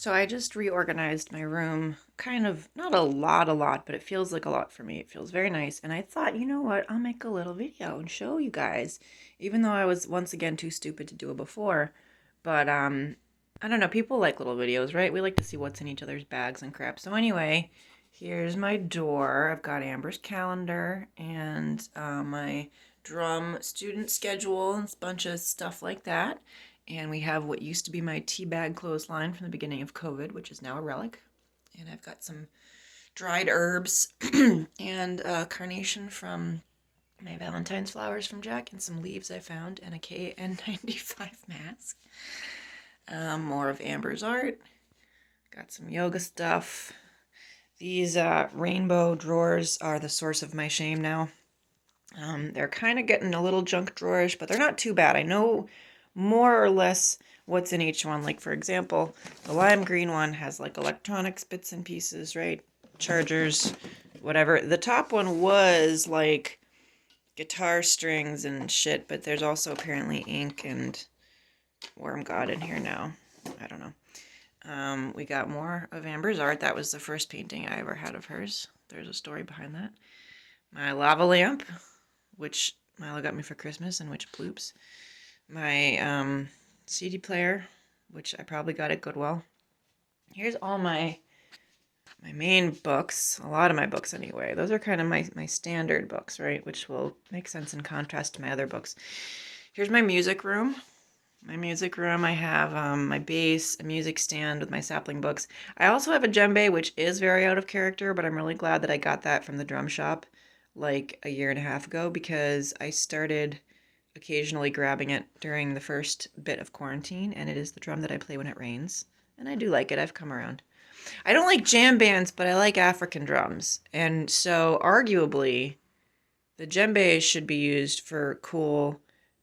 So I just reorganized my room, kind of, not a lot, but it feels like a lot for me. It feels very nice. And I thought, you know what? I'll make a little video and show you guys, even though I was once again too stupid to do it before. But I don't know, people like little videos, right? We like to see what's in each other's bags and crap. So anyway, here's my door. I've got Amber's calendar and my drum student schedule and a bunch of stuff like that. And we have what used to be my tea bag clothesline from the beginning of COVID, which is now a relic. And I've got some dried herbs and a carnation from my Valentine's flowers from Jack, and some leaves I found, and a KN95 mask. More of Amber's art. Got some yoga stuff. These rainbow drawers are the source of my shame now. They're kind of getting a little junk drawerish, but they're not too bad. I know more or less what's in each one. Like, for example, the lime green one has like electronics bits and pieces, right? Chargers, whatever. The top one was like guitar strings and shit, but there's also apparently ink and worm god in here now. I don't know. We got more of Amber's art. That was the first painting I ever had of hers. There's a story behind that. My lava lamp, which Milo got me for Christmas, and which bloops. My CD player, which I probably got at Goodwill. Here's all my main books, a lot of my books anyway. Those are kind of my standard books, right? Which will make sense in contrast to my other books. Here's my music room. My music room, I have my bass, a music stand with my sapling books. I also have a djembe, which is very out of character, but I'm really glad that I got that from the drum shop like a year and a half ago, because I started occasionally grabbing it during the first bit of quarantine, and it is the drum that I play when it rains. And I do like it. I've come around. I don't like jam bands, but I like African drums. And so arguably, the djembe should be used for cool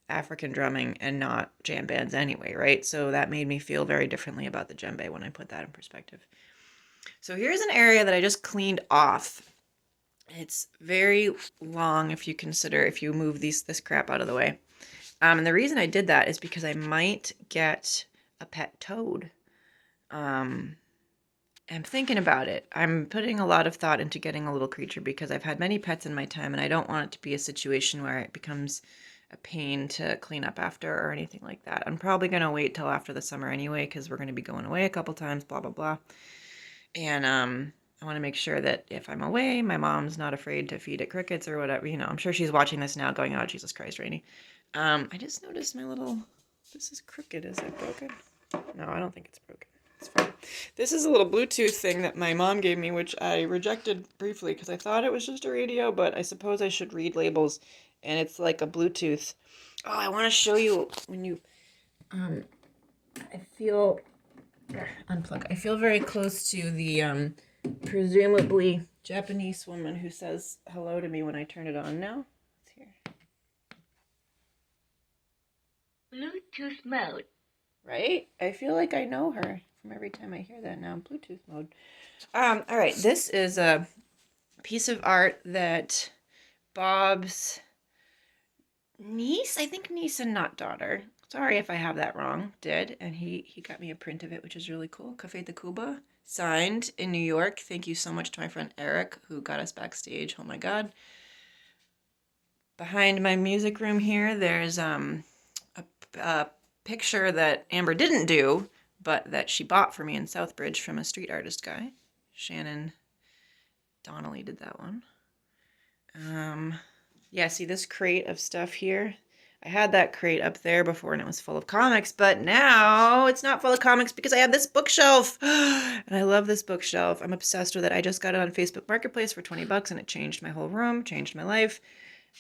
African drumming and not jam bands anyway, right? So that made me feel very differently about the djembe when I put that in perspective. So here's an area that I just cleaned off. It's very long if you move this crap out of the way. And the reason I did that is because I might get a pet toad. I'm thinking about it. I'm putting a lot of thought into getting a little creature because I've had many pets in my time, and I don't want it to be a situation where it becomes a pain to clean up after or anything like that. I'm probably going to wait till after the summer anyway, because we're going to be going away a couple times, blah, blah, blah. And I want to make sure that if I'm away, my mom's not afraid to feed it crickets or whatever. You know, I'm sure she's watching this now going, oh, Jesus Christ, Rainy. I just noticed my little, this is crooked. Is it broken? No, I don't think it's broken. It's fine. This is a little Bluetooth thing that my mom gave me, which I rejected briefly because I thought it was just a radio, but I suppose I should read labels. And it's like a Bluetooth. Oh, I want to show you when you, I feel, unplug. I feel very close to the, presumably Japanese woman who says hello to me when I turn it on now. It's here. Bluetooth mode. Right? I feel like I know her from every time I hear that now. Bluetooth mode. All right. This is a piece of art that Bob's niece, I think niece and not daughter. Sorry if I have that wrong. Did, and he got me a print of it, which is really cool. Cafe Tacuba, signed in New York. Thank you so much to my friend Eric who got us backstage. Oh my God. Behind my music room here, there's a picture that Amber didn't do, but that she bought for me in Southbridge from a street artist guy. Shannon Donnelly did that one. Yeah, see this crate of stuff here? I had that crate up there before and it was full of comics, but now it's not full of comics because I have this bookshelf. And I love this bookshelf. I'm obsessed with it. I just got it on Facebook Marketplace for 20 bucks and it changed my whole room, changed my life.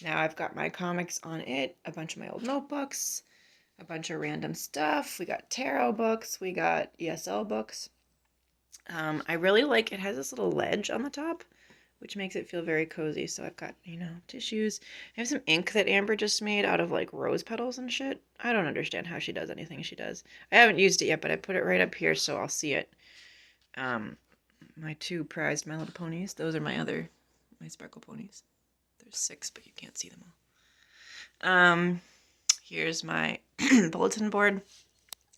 Now I've got my comics on it, a bunch of my old notebooks, a bunch of random stuff. We got tarot books, we got ESL books. I really like it has this little ledge on the top, which makes it feel very cozy. So I've got, you know, tissues. I have some ink that Amber just made out of like rose petals and shit. I don't understand how she does anything she does. I haven't used it yet, but I put it right up here so I'll see it. My two prized My Little Ponies. Those are my sparkle ponies. There's 6, but you can't see them all. Here's my bulletin board.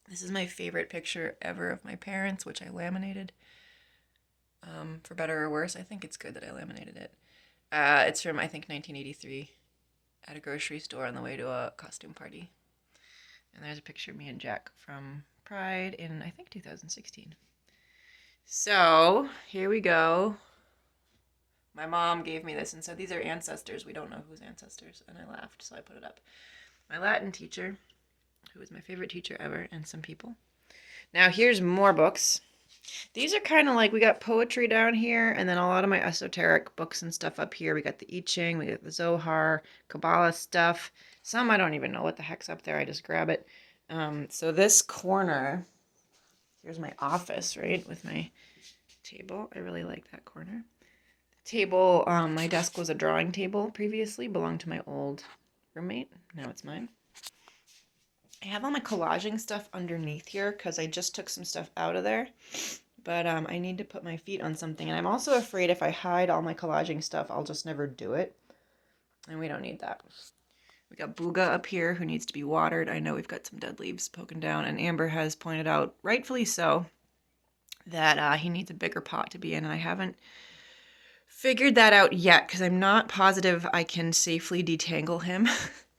This is my favorite picture ever of my parents, which I laminated. For better or worse, I think it's good that I laminated it. It's from, I think, 1983 at a grocery store on the way to a costume party. And there's a picture of me and Jack from Pride in, I think, 2016. So, here we go. My mom gave me this and said, these are ancestors. We don't know whose ancestors. And I laughed, so I put it up. My Latin teacher, who was my favorite teacher ever, and some people. Now, here's more books. These are kind of like, we got poetry down here, and then a lot of my esoteric books and stuff up here. We got the I Ching, we got the Zohar, Kabbalah stuff. Some I don't even know what the heck's up there. I just grab it. So this corner, here's my office, right, with my table. I really like that corner. The table, my desk was a drawing table previously, belonged to my old roommate. Now it's mine. I have all my collaging stuff underneath here because I just took some stuff out of there. But I need to put my feet on something. And I'm also afraid if I hide all my collaging stuff, I'll just never do it. And we don't need that. We got Booga up here who needs to be watered. I know we've got some dead leaves poking down. And Amber has pointed out, rightfully so, that he needs a bigger pot to be in. And I haven't figured that out yet because I'm not positive I can safely detangle him.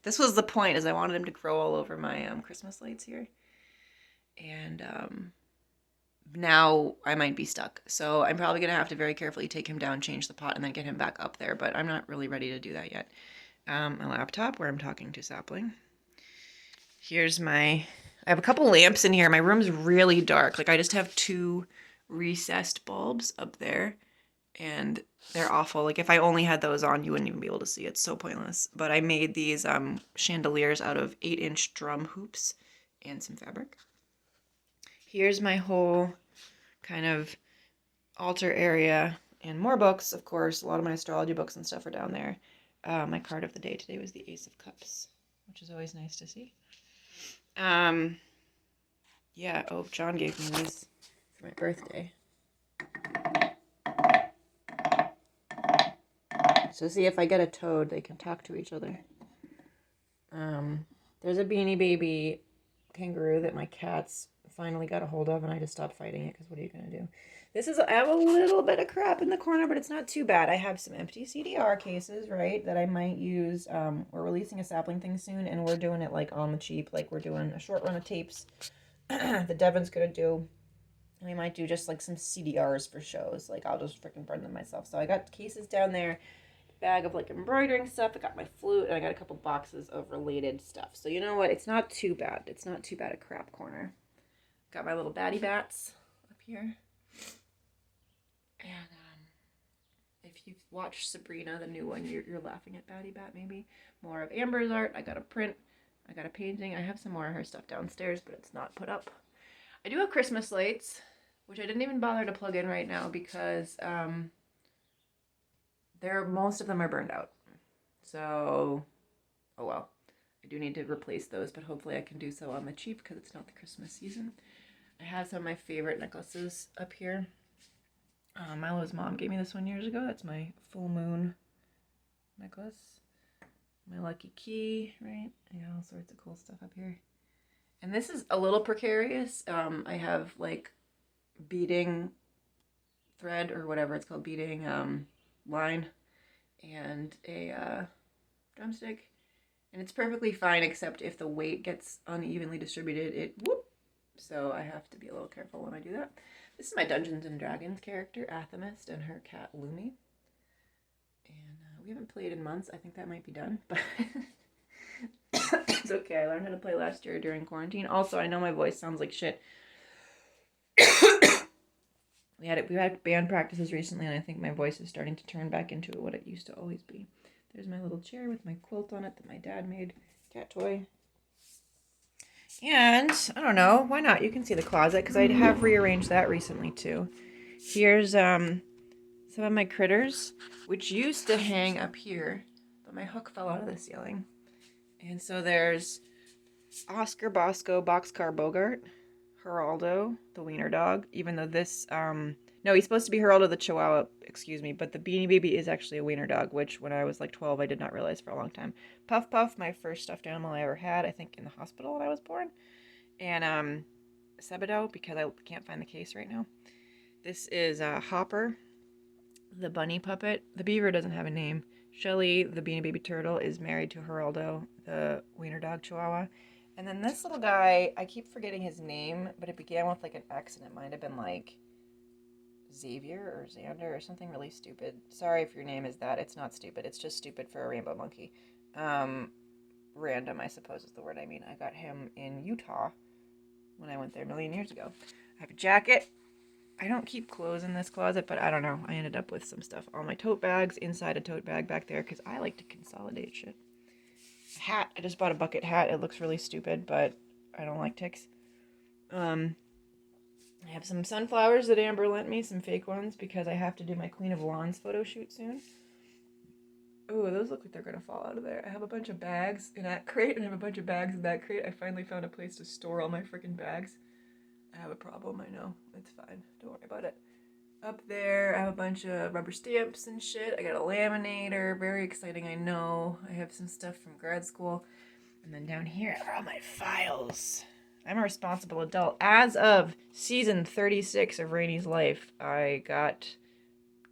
This was the point, is I wanted him to grow all over my Christmas lights here. And now I might be stuck. So I'm probably going to have to very carefully take him down, change the pot, and then get him back up there. But I'm not really ready to do that yet. My laptop where I'm talking to Sapling. Here's I have a couple lamps in here. My room's really dark. Like I just have 2 recessed bulbs up there. And they're awful. Like if I only had those on, you wouldn't even be able to see. It's so pointless. But I made these chandeliers out of 8-inch drum hoops and some fabric. Here's my whole kind of altar area and more books, of course. A lot of my astrology books and stuff are down there. My card of the day today was the Ace of Cups, which is always nice to see. Yeah, oh, John gave me these for my birthday. So see, if I get a toad, they can talk to each other. There's a Beanie Baby kangaroo that my cats finally got a hold of, and I just stopped fighting it, because what are you going to do? I have a little bit of crap in the corner, but it's not too bad. I have some empty CDR cases, right, that I might use. We're releasing a sapling thing soon, and we're doing it, like, on the cheap. Like, we're doing a short run of tapes that Devin's going to do. And we might do just, like, some CDRs for shows. Like, I'll just freaking burn them myself. So I got cases down there. Bag of like embroidering stuff. I got my flute, and I got a couple boxes of related stuff. So you know what? It's not too bad. It's not too bad a crap corner. Got my little batty bats up here. And if you've watched Sabrina, the new one, you're laughing at Batty Bat maybe. More of Amber's art. I got a print. I got a painting. I have some more of her stuff downstairs, but it's not put up. I do have Christmas lights, which I didn't even bother to plug in right now because most of them are burned out. So, oh well. I do need to replace those, but hopefully I can do so on the cheap because it's not the Christmas season. I have some of my favorite necklaces up here. Milo's mom gave me this one years ago. That's my full moon necklace. My lucky key, right? I got all sorts of cool stuff up here. And this is a little precarious. I have like beading thread or whatever it's called, beading line, and a drumstick, and it's perfectly fine except if the weight gets unevenly distributed, it whoop. So I have to be a little careful when I do that. This is my Dungeons and Dragons character, Athemist, and her cat Lumi. And we haven't played in months. I think that might be done, but it's okay. I learned how to play last year during quarantine. Also, I know my voice sounds like shit. We had band practices recently, and I think my voice is starting to turn back into what it used to always be. There's my little chair with my quilt on it that my dad made. Cat toy. And, I don't know, why not? You can see the closet, because I have rearranged that recently, too. Here's some of my critters, which used to hang up here, but my hook fell out of the ceiling. And so there's Oscar Bosco Boxcar Bogart. Geraldo, the wiener dog, even though this, no, he's supposed to be Geraldo the Chihuahua, excuse me, but the Beanie Baby is actually a wiener dog, which when I was like 12, I did not realize for a long time. Puff Puff, my first stuffed animal I ever had, I think in the hospital when I was born. And Sebadoh because I can't find the case right now. This is Hopper, the bunny puppet. The beaver doesn't have a name. Shelly, the Beanie Baby turtle, is married to Geraldo, the wiener dog chihuahua. And then this little guy, I keep forgetting his name, but it began with like an X and it might have been like Xavier or Xander or something really stupid. Sorry if your name is that. It's not stupid. It's just stupid for a rainbow monkey. Random, I suppose is the word I mean. I got him in Utah when I went there a million years ago. I have a jacket. I don't keep clothes in this closet, but I don't know. I ended up with some stuff. All my tote bags inside a tote bag back there because I like to consolidate shit. Hat. I just bought a bucket hat. It looks really stupid, but I don't like ticks. I have some sunflowers that Amber lent me, some fake ones, because I have to do my Queen of Wands photo shoot soon. Oh, those look like they're going to fall out of there. I have a bunch of bags in that crate, and I have a bunch of bags in that crate. I finally found a place to store all my freaking bags. I have a problem, I know. It's fine. Don't worry about it. Up there, I have a bunch of rubber stamps and shit. I got a laminator. Very exciting, I know. I have some stuff from grad school. And then down here are all my files. I'm a responsible adult. As of season 36 of Rainy's life, I got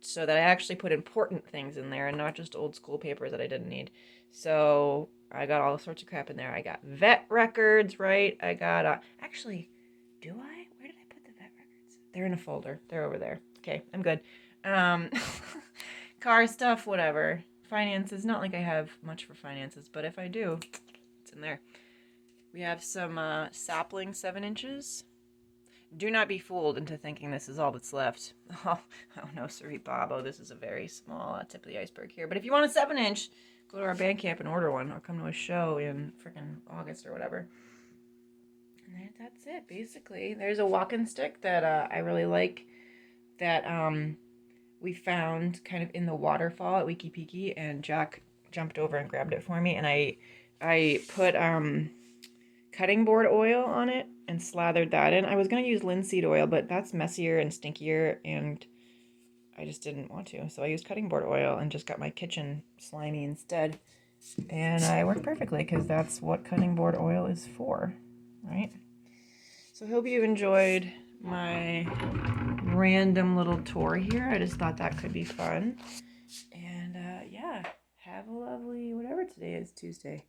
so that I actually put important things in there and not just old school papers that I didn't need. So I got all sorts of crap in there. I got vet records, right? I got, actually, do I? Where did I put the vet records? They're in a folder. They're over there. Okay, I'm good. Car stuff, whatever. Finances, not like I have much for finances, but if I do, it's in there. We have some sapling 7 inches. Do not be fooled into thinking this is all that's left. Oh no, sorry, Bobo. This is a very small tip of the iceberg here. But if you want a 7-inch, go to our Bandcamp and order one, or come to a show in freaking August or whatever. And that's it, basically. There's a walking stick that I really like that we found kind of in the waterfall at Wiki Piki, and Jack jumped over and grabbed it for me, and I put cutting board oil on it and slathered that in. I was going to use linseed oil, but that's messier and stinkier, and I just didn't want to. So I used cutting board oil and just got my kitchen slimy instead. And it worked perfectly because that's what cutting board oil is for, right? So I hope you enjoyed my random little tour here. I just thought that could be fun. And yeah, have a lovely, whatever today is, Tuesday.